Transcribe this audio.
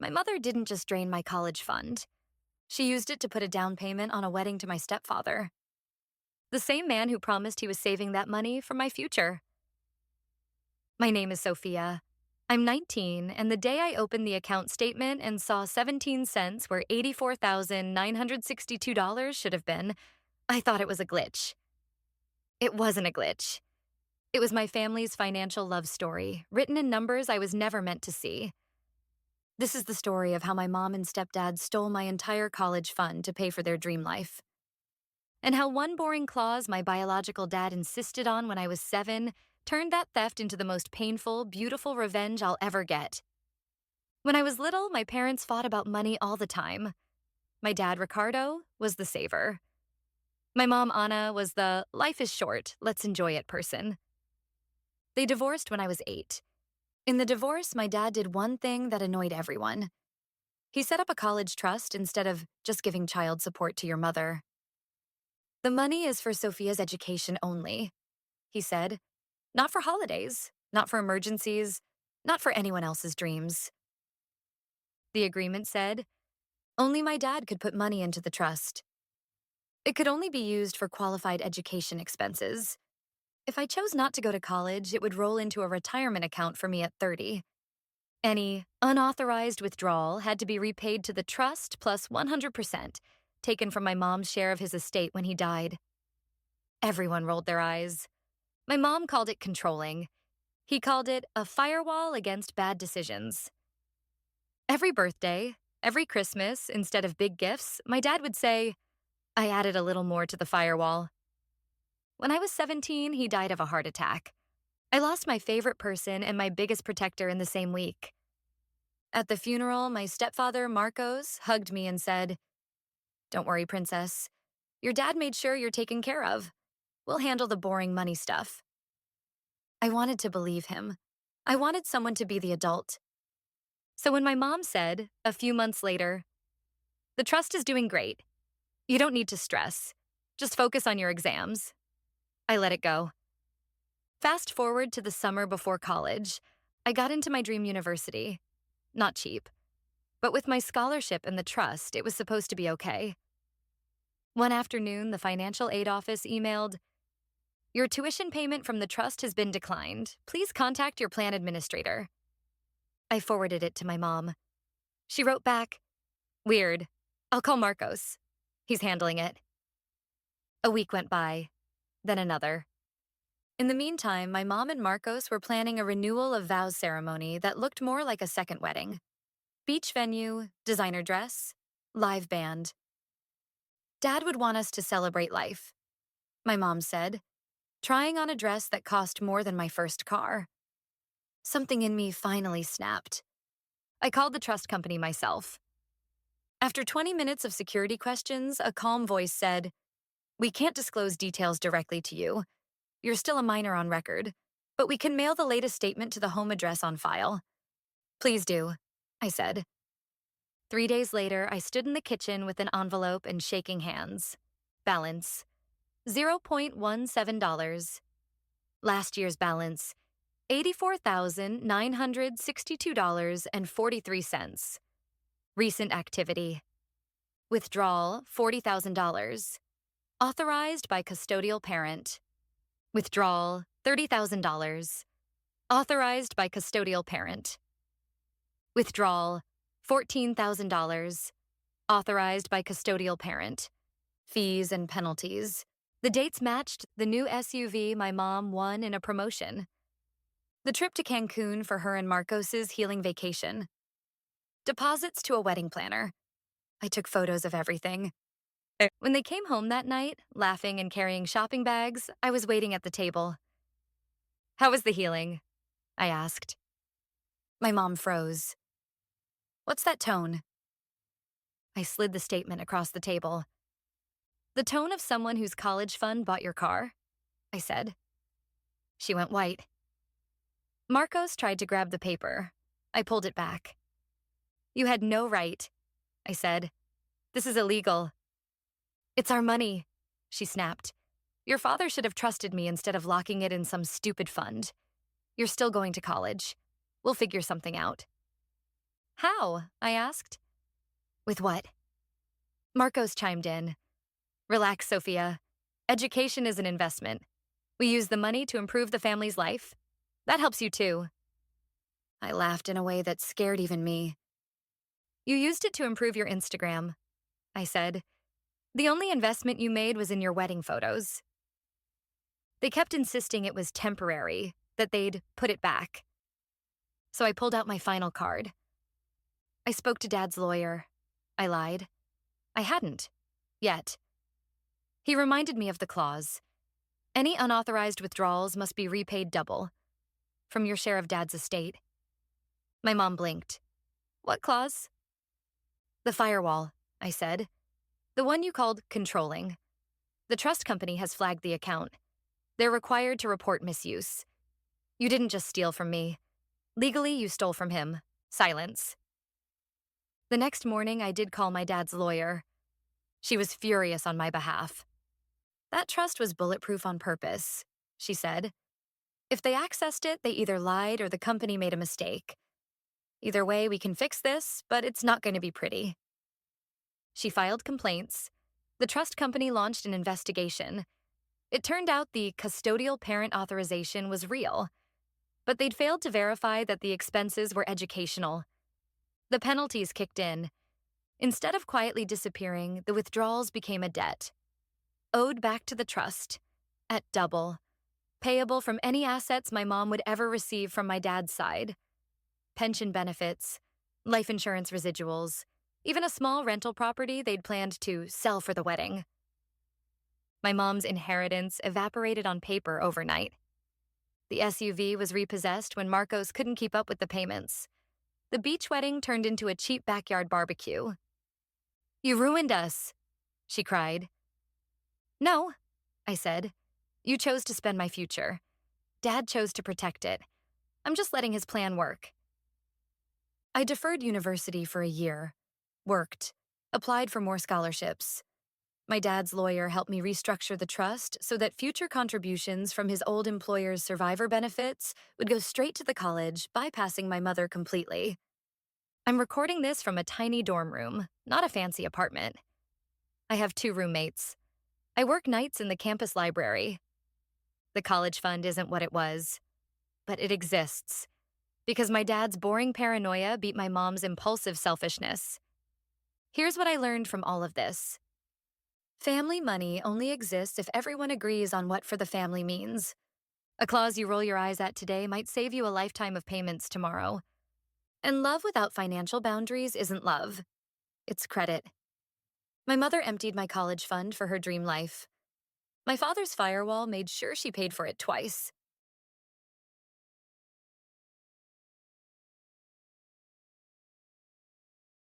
My mother didn't just drain my college fund. She used it to put a down payment on a wedding to my stepfather, the same man who promised he was saving that money for my future. My name is Sophia. I'm 19, and the day I opened the account statement and saw 17 cents where $84,962 should have been, I thought it was a glitch. It wasn't a glitch. It was my family's financial love story, written in numbers I was never meant to see. This is the story of how my mom and stepdad stole my entire college fund to pay for their dream life. And how one boring clause my biological dad insisted on when I was 7 turned that theft into the most painful, beautiful revenge I'll ever get. When I was little, my parents fought about money all the time. My dad, Ricardo, was the saver. My mom, Anna, was the life is short, let's enjoy it person. They divorced when I was 8. In the divorce, my dad did one thing that annoyed everyone. He set up a college trust instead of just giving child support to your mother. The money is for Sophia's education only, he said. Not for holidays, not for emergencies, not for anyone else's dreams. The agreement said, only my dad could put money into the trust. It could only be used for qualified education expenses. If I chose not to go to college, it would roll into a retirement account for me at 30. Any unauthorized withdrawal had to be repaid to the trust plus 100%, taken from my mom's share of his estate when he died. Everyone rolled their eyes. My mom called it controlling. He called it a firewall against bad decisions. Every birthday, every Christmas, instead of big gifts, my dad would say, I added a little more to the firewall. When I was 17, he died of a heart attack. I lost my favorite person and my biggest protector in the same week. At the funeral, my stepfather, Marcos, hugged me and said, Don't worry, princess. Your dad made sure you're taken care of. We'll handle the boring money stuff. I wanted to believe him. I wanted someone to be the adult. So when my mom said, a few months later, the trust is doing great. You don't need to stress. Just focus on your exams. I let it go. Fast forward to the summer before college, I got into my dream university. Not cheap. But with my scholarship and the trust, it was supposed to be okay. One afternoon, the financial aid office emailed, Your tuition payment from the trust has been declined. Please contact your plan administrator. I forwarded it to my mom. She wrote back, Weird. I'll call Marcos. He's handling it. A week went by, then another. In the meantime, my mom and Marcos were planning a renewal of vows ceremony that looked more like a second wedding. Beach venue, designer dress, live band. Dad would want us to celebrate life, my mom said, trying on a dress that cost more than my first car. Something in me finally snapped. I called the trust company myself. After 20 minutes of security questions, a calm voice said, We can't disclose details directly to you. You're still a minor on record, but we can mail the latest statement to the home address on file. Please do, I said. 3 days later, I stood in the kitchen with an envelope and shaking hands. Balance, $0.17. Last year's balance, $84,962.43. Recent activity. Withdrawal, $40,000. Authorized by custodial parent. Withdrawal, $30,000. Authorized by custodial parent. Withdrawal, $14,000. Authorized by custodial parent. Fees and penalties. The dates matched the new SUV my mom won in a promotion. The trip to Cancun for her and Marcos's healing vacation. Deposits to a wedding planner. I took photos of everything. When they came home that night, laughing and carrying shopping bags, I was waiting at the table. How was the healing? I asked. My mom froze. What's that tone? I slid the statement across the table. The tone of someone whose college fund bought your car, I said. She went white. Marcos tried to grab the paper. I pulled it back. You had no right, I said. This is illegal. It's our money, she snapped. Your father should have trusted me instead of locking it in some stupid fund. You're still going to college. We'll figure something out. How? I asked. With what? Marcos chimed in. Relax, Sophia. Education is an investment. We use the money to improve the family's life. That helps you too. I laughed in a way that scared even me. You used it to improve your Instagram, I said. The only investment you made was in your wedding photos. They kept insisting it was temporary, that they'd put it back. So I pulled out my final card. I spoke to Dad's lawyer. I lied. I hadn't. Yet. He reminded me of the clause. Any unauthorized withdrawals must be repaid double. From your share of Dad's estate. My mom blinked. What clause? The firewall, I said. The one you called controlling. The trust company has flagged the account. They're required to report misuse. You didn't just steal from me. Legally, you stole from him. Silence. The next morning, I did call my dad's lawyer. She was furious on my behalf. That trust was bulletproof on purpose, she said. If they accessed it, they either lied or the company made a mistake. Either way, we can fix this, but it's not going to be pretty. She filed complaints. The trust company launched an investigation. It turned out the custodial parent authorization was real, but they'd failed to verify that the expenses were educational. The penalties kicked in. Instead of quietly disappearing, the withdrawals became a debt. Owed back to the trust, at double, payable from any assets my mom would ever receive from my dad's side. Pension benefits, life insurance residuals, even a small rental property they'd planned to sell for the wedding. My mom's inheritance evaporated on paper overnight. The SUV was repossessed when Marcos couldn't keep up with the payments. The beach wedding turned into a cheap backyard barbecue. You ruined us, she cried. No, I said. You chose to spend my future. Dad chose to protect it. I'm just letting his plan work. I deferred university for a year, worked, applied for more scholarships. My dad's lawyer helped me restructure the trust so that future contributions from his old employer's survivor benefits would go straight to the college, bypassing my mother completely. I'm recording this from a tiny dorm room, not a fancy apartment. I have 2 roommates. I work nights in the campus library. The college fund isn't what it was, but it exists, because my dad's boring paranoia beat my mom's impulsive selfishness. Here's what I learned from all of this. Family money only exists if everyone agrees on what for the family means. A clause you roll your eyes at today might save you a lifetime of payments tomorrow. And love without financial boundaries isn't love. It's credit. My mother emptied my college fund for her dream life. My father's firewall made sure she paid for it twice.